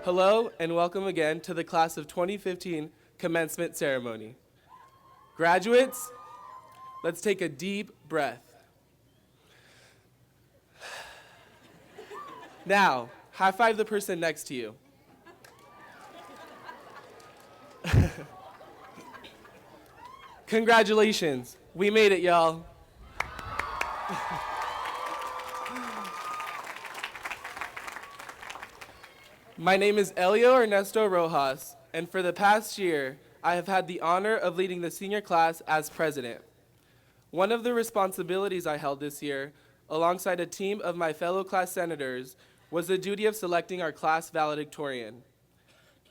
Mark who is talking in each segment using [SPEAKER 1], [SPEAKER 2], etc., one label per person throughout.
[SPEAKER 1] Hello and welcome again to the class of 2015 commencement ceremony. Graduates, let's take a deep breath. Now, high five the person next to you. Congratulations, we made it, y'all. My name is Elio Ernesto Rojas, and for the past year, I have had the honor of leading the senior class as president. One of the responsibilities I held this year, alongside a team of my fellow class senators, was the duty of selecting our class valedictorian.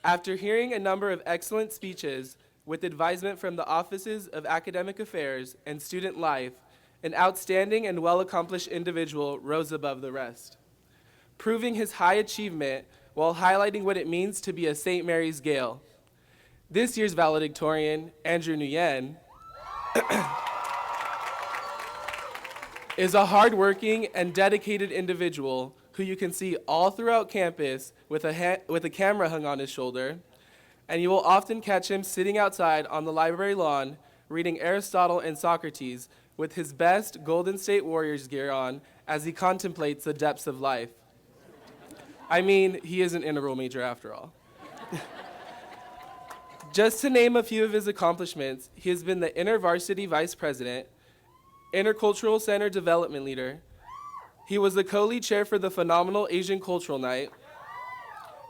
[SPEAKER 1] After hearing a number of excellent speeches with advisement from the offices of academic affairs and student life, an outstanding and well-accomplished individual rose above the rest, proving his high achievement while highlighting what it means to be a St. Mary's Gale. This year's valedictorian, Andrew Nguyen, is a hardworking and dedicated individual who you can see all throughout campus with a camera hung on his shoulder, and you will often catch him sitting outside on the library lawn reading Aristotle and Socrates with his best Golden State Warriors gear on as he contemplates the depths of life. I mean, he is an integral major after all. Just to name a few of his accomplishments, he has been the InterVarsity Vice President, Intercultural Center Development Leader. He was the co-lead chair for the phenomenal Asian Cultural Night,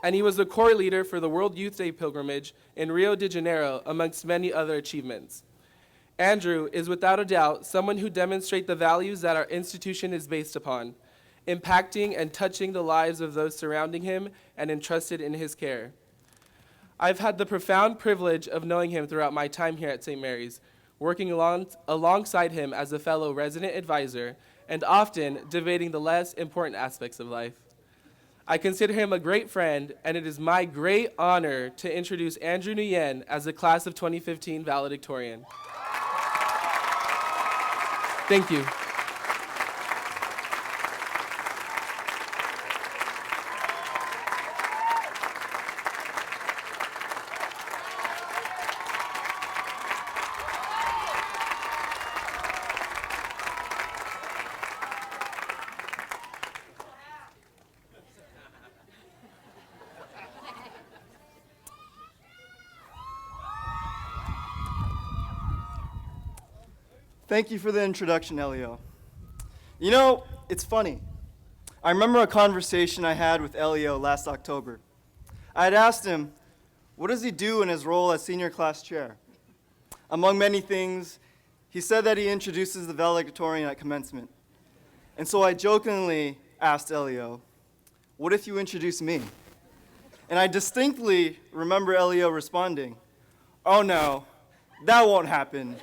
[SPEAKER 1] and he was the core leader for the World Youth Day pilgrimage in Rio de Janeiro, amongst many other achievements. Andrew is without a doubt someone who demonstrates the values that our institution is based upon, impacting and touching the lives of those surrounding him and entrusted in his care. I've had the profound privilege of knowing him throughout my time here at St. Mary's, working alongside him as a fellow resident advisor and often debating the less important aspects of life. I consider him a great friend, and it is my great honor to introduce Andrew Nguyen as the class of 2015 valedictorian. Thank you.
[SPEAKER 2] Thank you for the introduction, Elio. You know, it's funny. I remember a conversation I had with Elio last October. I had asked him, what does he do in his role as senior class chair? Among many things, he said that he introduces the valedictorian at commencement. And so I jokingly asked Elio, what if you introduce me? And I distinctly remember Elio responding, oh no, that won't happen.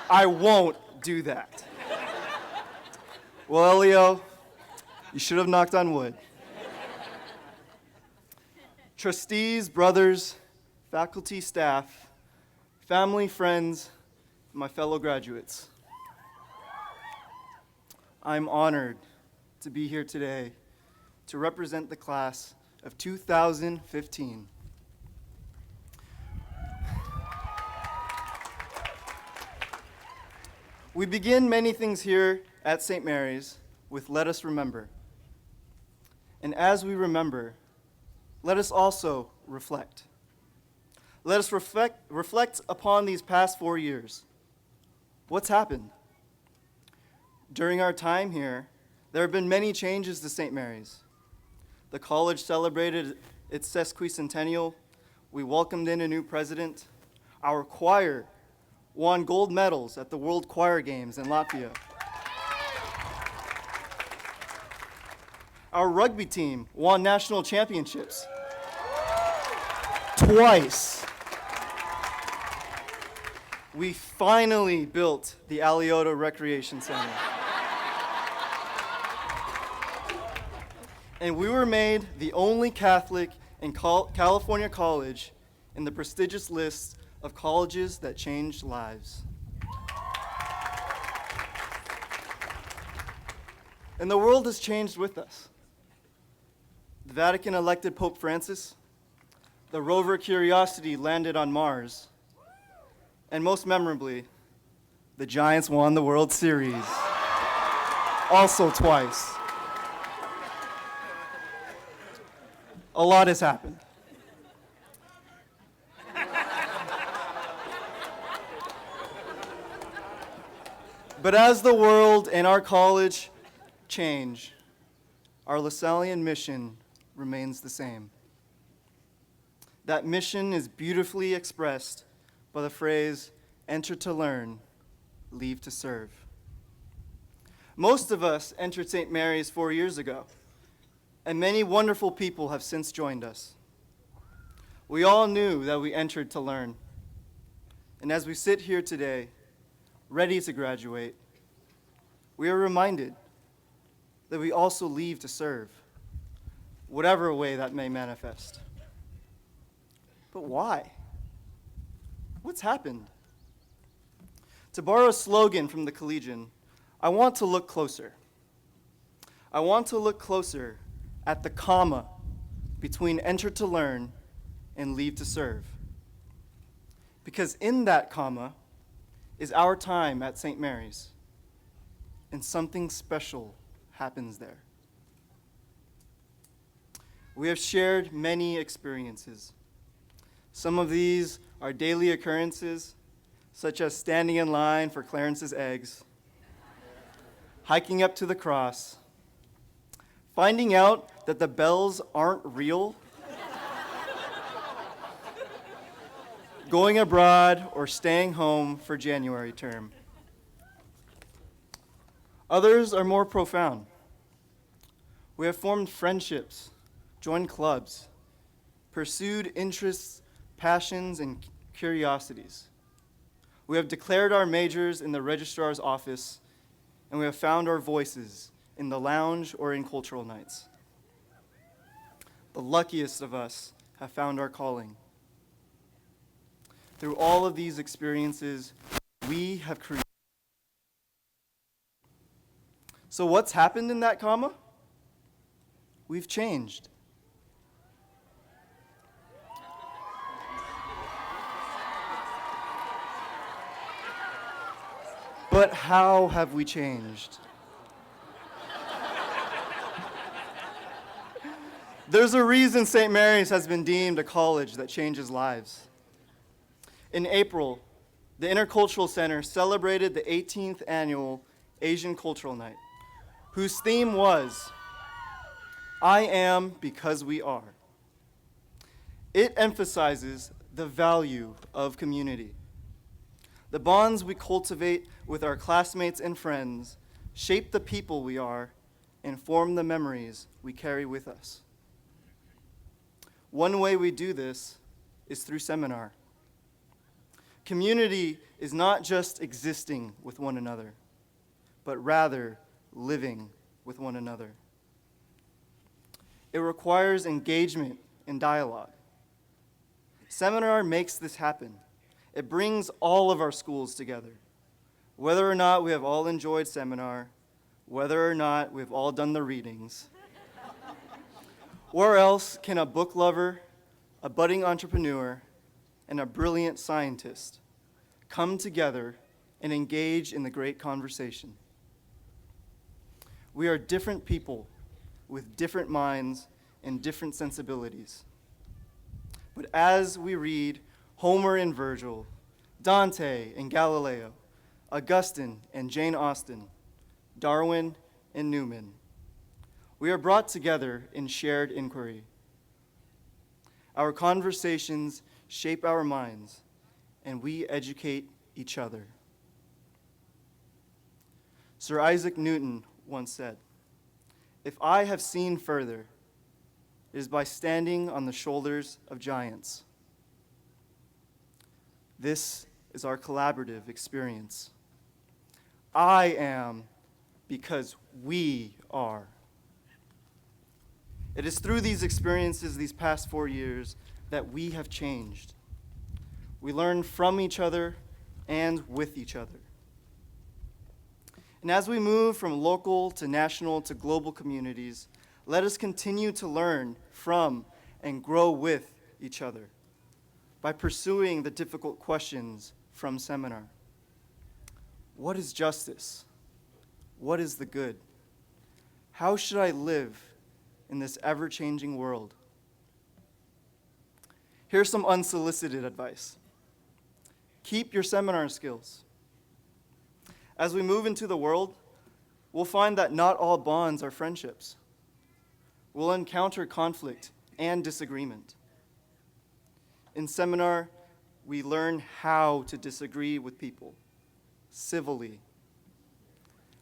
[SPEAKER 2] I won't do that. Well, Elio, you should have knocked on wood. Trustees, brothers, faculty, staff, family, friends, my fellow graduates. I'm honored to be here today to represent the class of 2015. We begin many things here at St. Mary's with let us remember. And as we remember, let us also reflect. Let us reflect upon these past 4 years. What's happened? During our time here, there have been many changes to St. Mary's. The college celebrated its sesquicentennial. We welcomed in a new president. Our choir won gold medals at the World Choir Games in Latvia. Our rugby team won national championships twice. We finally built the Alioto Recreation Center. And we were made the only Catholic in California college in the prestigious list of colleges that changed lives. And the world has changed with us. The Vatican elected Pope Francis. The rover Curiosity landed on Mars. And most memorably, the Giants won the World Series. Also twice. A lot has happened. But as the world and our college change, our Lasallian mission remains the same. That mission is beautifully expressed by the phrase, enter to learn, leave to serve. Most of us entered St. Mary's 4 years ago, and many wonderful people have since joined us. We all knew that we entered to learn. And as we sit here today, ready to graduate, we are reminded that we also leave to serve, whatever way that may manifest. But why? What's happened? To borrow a slogan from the Collegian, I want to look closer. I want to look closer at the comma between enter to learn and leave to serve. Because in that comma is our time at St. Mary's, and something special happens there. We have shared many experiences. Some of these are daily occurrences, such as standing in line for Clarence's eggs, hiking up to the cross, finding out that the bells aren't real, going abroad or staying home for January term. Others are more profound. We have formed friendships, joined clubs, pursued interests, passions, and curiosities. We have declared our majors in the registrar's office, and we have found our voices in the lounge or in cultural nights. The luckiest of us have found our calling. Through all of these experiences, we have created. So what's happened in that comma? We've changed. But how have we changed? There's a reason St. Mary's has been deemed a college that changes lives. In April, the Intercultural Center celebrated the 18th annual Asian Cultural Night, whose theme was, I am because we are. It emphasizes the value of community. The bonds we cultivate with our classmates and friends shape the people we are and form the memories we carry with us. One way we do this is through seminar. Community is not just existing with one another, but rather living with one another. It requires engagement and dialogue. Seminar makes this happen. It brings all of our schools together. Whether or not we have all enjoyed seminar, whether or not we've all done the readings, or else can a book lover, a budding entrepreneur, and a brilliant scientist come together and engage in the great conversation. We are different people with different minds and different sensibilities. But as we read Homer and Virgil, Dante and Galileo, Augustine and Jane Austen, Darwin and Newman, we are brought together in shared inquiry. Our conversations shape our minds, and we educate each other. Sir Isaac Newton once said, "If I have seen further, it is by standing on the shoulders of giants." This is our collaborative experience. I am because we are. It is through these experiences these past 4 years that we have changed. We learn from each other and with each other. And as we move from local to national to global communities, let us continue to learn from and grow with each other by pursuing the difficult questions from seminar. What is justice? What is the good? How should I live in this ever-changing world? Here's some unsolicited advice. Keep your seminar skills. As we move into the world, we'll find that not all bonds are friendships. We'll encounter conflict and disagreement. In seminar, we learn how to disagree with people civilly.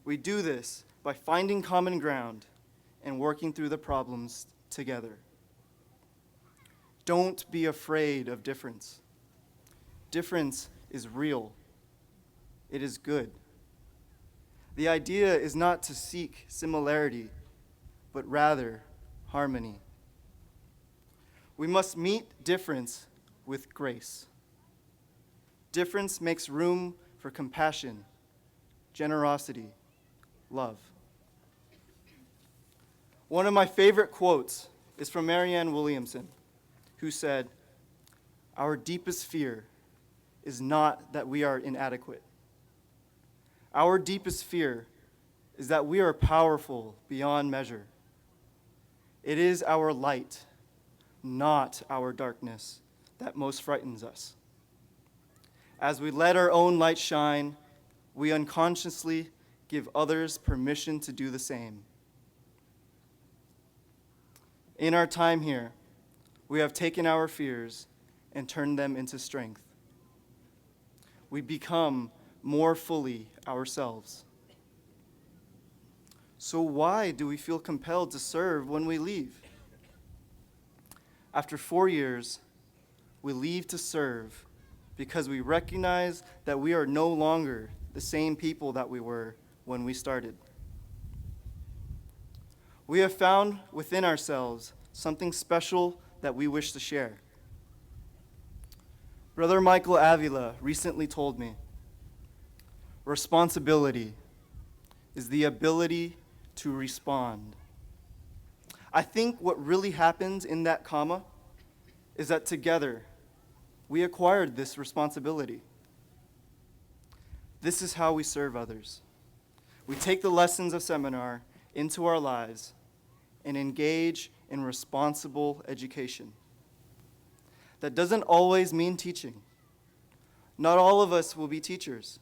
[SPEAKER 2] We do this by finding common ground and working through the problems together. Don't be afraid of difference. Difference is real. It is good. The idea is not to seek similarity, but rather harmony. We must meet difference with grace. Difference makes room for compassion, generosity, love. One of my favorite quotes is from Marianne Williamson, who said, "Our deepest fear is not that we are inadequate. Our deepest fear is that we are powerful beyond measure. It is our light, not our darkness, that most frightens us. As we let our own light shine, we unconsciously give others permission to do the same." In our time here, we have taken our fears and turned them into strength. We become more fully ourselves. So why do we feel compelled to serve when we leave? After 4 years, we leave to serve because we recognize that we are no longer the same people that we were when we started. We have found within ourselves something special that we wish to share. Brother Michael Avila recently told me, responsibility is the ability to respond. I think what really happens in that comma is that together we acquired this responsibility. This is how we serve others. We take the lessons of seminar into our lives and engage in responsible education. That doesn't always mean teaching. Not all of us will be teachers,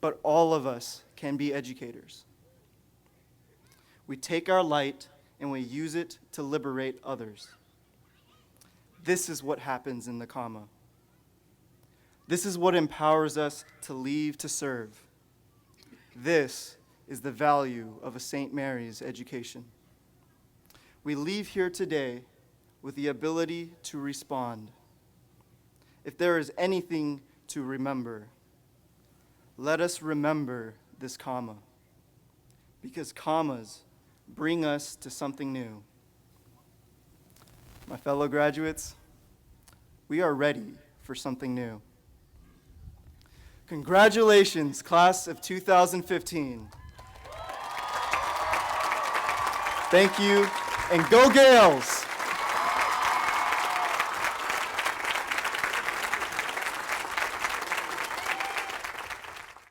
[SPEAKER 2] but all of us can be educators. We take our light and we use it to liberate others. This is what happens in the comma. This is what empowers us to leave to serve. This is the value of a St. Mary's education. We leave here today with the ability to respond. If there is anything to remember, let us remember this comma, because commas bring us to something new. My fellow graduates, we are ready for something new. Congratulations, class of 2015. Thank you, and go Gales!